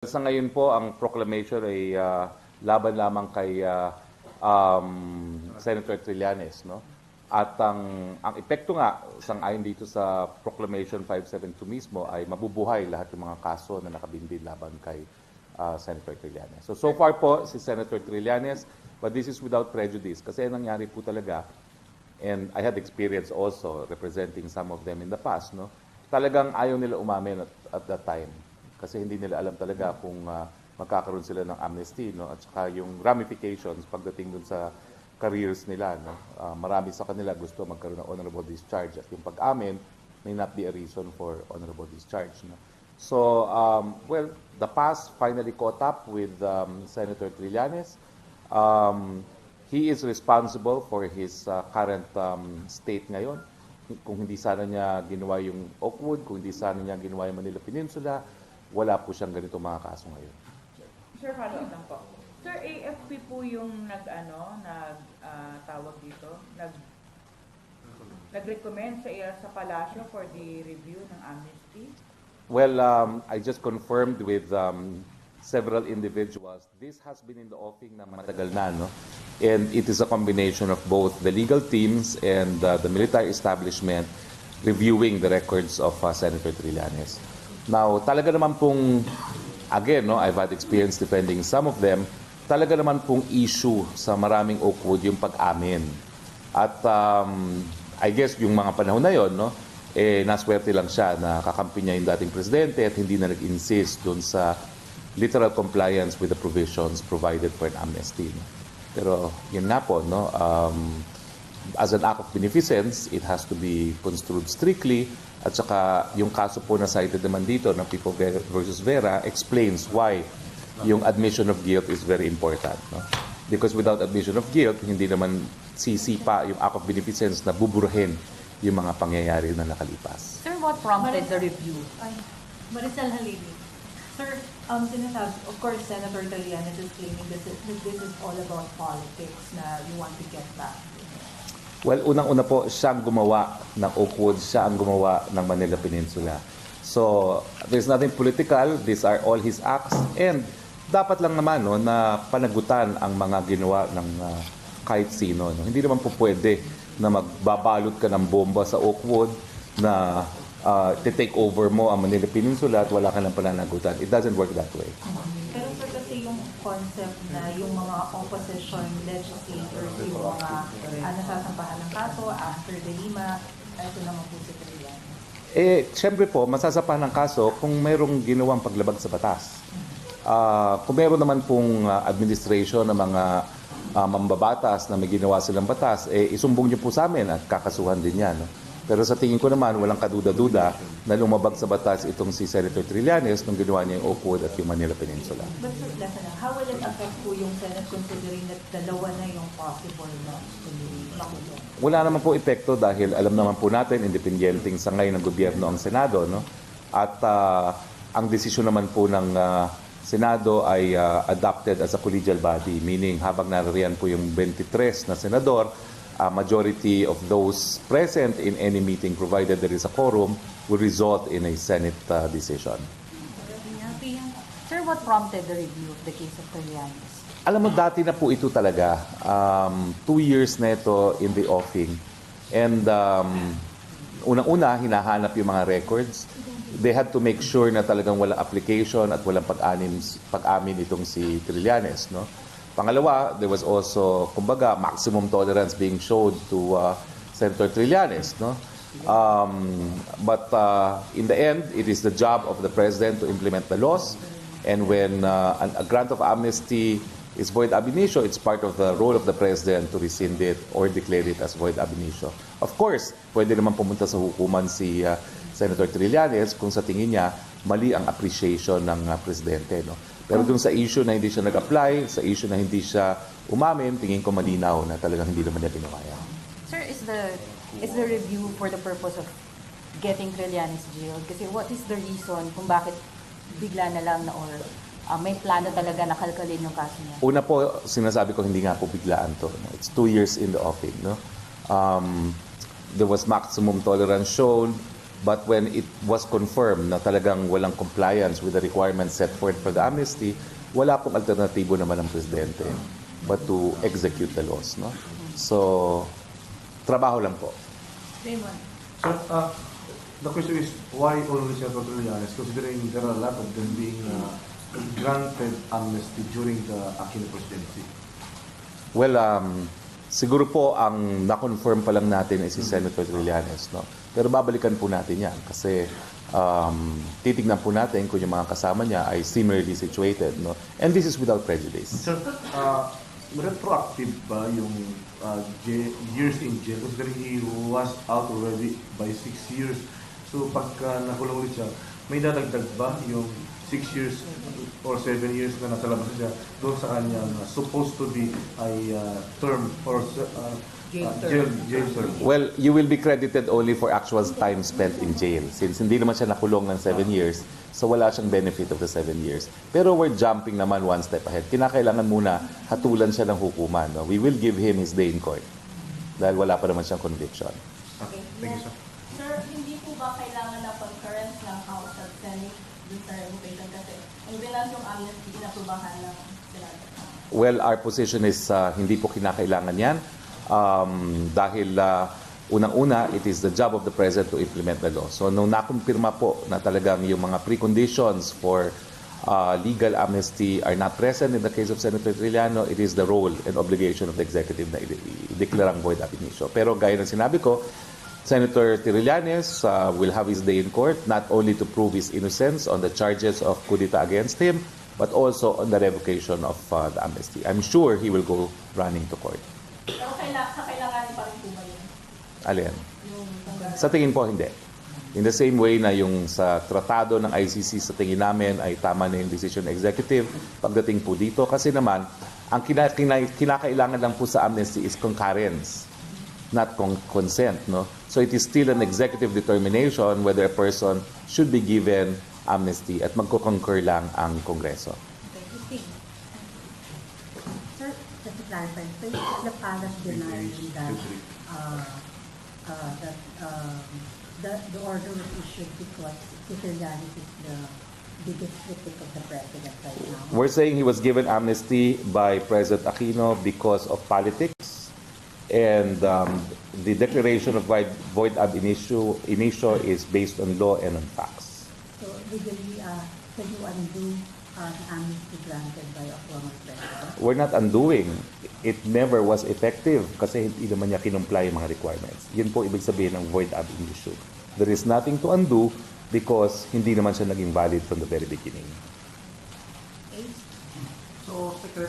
Sa ngayon po, ang proclamation ay laban lamang kay Senator Trillanes, no? At ang epekto nga, sang-ayon dito sa Proclamation 572 mismo, ay mabubuhay lahat ng mga kaso na nakabindi laban kay Senator Trillanes. So far po, si Senator Trillanes, but this is without prejudice. Kasi nangyari po talaga, and I had experience also representing some of them in the past, no? Talagang ayaw nila umamin at that time. Kasi hindi nila alam talaga kung magkakaroon sila ng amnesty, no? At saka yung ramifications pagdating dun sa careers nila, no? Marami sa kanila gusto magkaroon ng honorable discharge at yung pag-amin may not be a reason for honorable discharge, no? So, well, the past finally caught up with Senator Trillanes. He is responsible for his current state ngayon. Kung hindi sana niya ginawa yung Oakwood, kung hindi sana niya ginawa yung Manila Peninsula, wala po siyang ganito mga kaso ngayon. Sir, follow-up lang po. Sir, AFP po yung tawag dito, nag-recommend sa Palasyo for the review ng amnesty? Well, I just confirmed with several individuals. This has been in the offing na matagal na, no? And it is a combination of both the legal teams and the military establishment reviewing the records of Senator Trillanes. Now, talaga naman pong, again, no, I've had experience defending some of them, talaga naman pong issue sa maraming Oakwood yung pag-amin. At I guess yung mga panahon na yon, no, naswerte lang siya na kakampi niya yung dating presidente at hindi na nag-insist dun sa literal compliance with the provisions provided for an amnesty. No? Pero yun nga po, no, as an act of beneficence, it has to be construed strictly. At saka yung kaso po na cited naman dito ng People versus Vera explains why yung admission of guilt is very important. No? Because without admission of guilt, hindi naman sisipa yung act of beneficence na buburuhin yung mga pangyayari na nakalipas. Sir, what prompted the review? Maricel Halili. Sir, sinasabi, of course, Senator Trillanes is claiming that this is all about politics na you want to get back. Well, unang-una po, siya ang gumawa ng Oakwood, siya ang gumawa ng Manila Peninsula. So, there's nothing political, these are all his acts, and dapat lang naman, no, na panagutan ang mga ginawa ng kahit sino. No? Hindi naman po pwede na magbabalot ka ng bomba sa Oakwood na take over mo ang Manila Peninsula at wala ka ng pananagutan. It doesn't work that way. Pero sir, kasi yung concept na yung mga opposition legislators, yung mga nasasampahan ng kaso after the Lima, ito naman po si Trillanes. Siyempre po, masasapahan ng kaso kung mayroong ginawang paglabag sa batas. Kung mayroon naman pong administration ng mga mambabatas na may ginawa silang batas, isumbong niyo po sa amin at kakasuhan din yan. No? Pero sa tingin ko naman, walang kaduda-duda na lumabag sa batas itong si Senator Trillanes nung ginawa niya yung Oakwood at yung Manila Peninsula. But sir, how will it affect po yung Senate considering that dalawa na yung possible na Makukulong? Wala naman po epekto dahil alam naman po natin, independenteng sa ngayon ng gobyerno ang Senado. No? At ang desisyon naman po ng Senado ay adopted as a collegial body, meaning habang naririyan po yung 23 na senador, majority of those present in any meeting, provided there is a quorum, will result in a Senate decision. Sir, what prompted the review of the case of Trillanes? Alam mo, dati na po ito talaga. 2 years na ito in the offing. And unang-una, hinahanap yung mga records. They had to make sure na talagang walang application at walang pag-amin itong si Trillanes, no? Pangalawa, there was also, kumbaga, maximum tolerance being showed to Senator Trillanes, no? But in the end, it is the job of the President to implement the laws. And when a grant of amnesty is void ab initio, it's part of the role of the President to rescind it or declare it as void ab initio. Of course, pwede naman pumunta sa hukuman si Senator Trillanes kung sa tingin niya mali ang appreciation ng Presidente, no? Pero dun sa issue na hindi siya nag-apply, sa issue na hindi siya umamin, tingin ko malinaw na talagang hindi naman niya ginawa yan. Sir, is the review for the purpose of getting Trillanes jailed? Kasi what is the reason kung bakit bigla na lang na or may plano talaga na kalkalin yung kaso niya? Una po, sinasabi ko hindi nga po biglaan to. No? It's 2 years in the offing. No? There was maximum tolerance shown. But when it was confirmed na talagang walang compliance with the requirements set forth for the amnesty, wala pong alternatibo naman ng presidente but to execute the laws. No? So, trabaho lang po. Raymond. Sir, the question is, why only Senator Trillanes, considering there are a lot of them being granted amnesty during the Aquino presidency? Well, siguro po ang na-confirm pa lang natin ay si Senator Trillanes. No? Pero babalikan po natin yan kasi titignan po natin kung yung mga kasama niya ay similarly situated. No? And this is without prejudice. Sir, retroactive ba yung years in jail? Considering he was out already by 6 years. So pagka nakulong ulit siya, may dadagdag ba yung 6 years or 7 years na nasa labas siya doon sa kanyang supposed to be ay term or jail term? Well, you will be credited only for actual time spent in jail since hindi naman siya nakulong ng 7 years. So wala siyang benefit of the 7 years. Pero we're jumping naman one step ahead. Kinakailangan muna hatulan siya ng hukuman. No? We will give him his day in court dahil wala pa naman siyang conviction. Okay, thank you, sir. Sir, hindi po ba kailangan na concurrence ng House at Senate dun sa revocation kasi ang binas yung amnesty inaprubahan ng Senado? Well, our position is hindi po kinakailangan yan dahil unang-una, it is the job of the President to implement the law. So nung nakumpirma po na talagang yung mga preconditions for legal amnesty are not present in the case of Senator Trillanes, it is the role and obligation of the executive na i-declare ang void ab initio. Pero gaya ng sinabi ko, Senator Trillanes will have his day in court not only to prove his innocence on the charges of coup d'etat against him, but also on the revocation of the amnesty. I'm sure he will go running to court. Pero kakailanganin pa rin po ba yun? Alin? Sa tingin po, hindi. In the same way na yung sa tratado ng ICC sa tingin namin ay tama na yung decision ng executive pagdating po dito. Kasi naman, ang kinakailangan lang po sa amnesty is concurrence, not consent. No? So it is still an executive determination whether a person should be given amnesty at magko-concur lang ang Kongreso. Sir, just to clarify, so the palace denied that the order was issued because Trillanes is the biggest critic of the president right now. We're saying he was given amnesty by President Aquino because of politics, and the declaration of void ab initio is based on law and on facts. So legally, can you undo the amnesty granted by a former president? We're not undoing. It never was effective kasi hindi naman niya kinumply yung mga requirements. Yun po ibig sabihin ng void ab initio. There is nothing to undo because hindi naman siya naging valid from the very beginning. So, Secretary,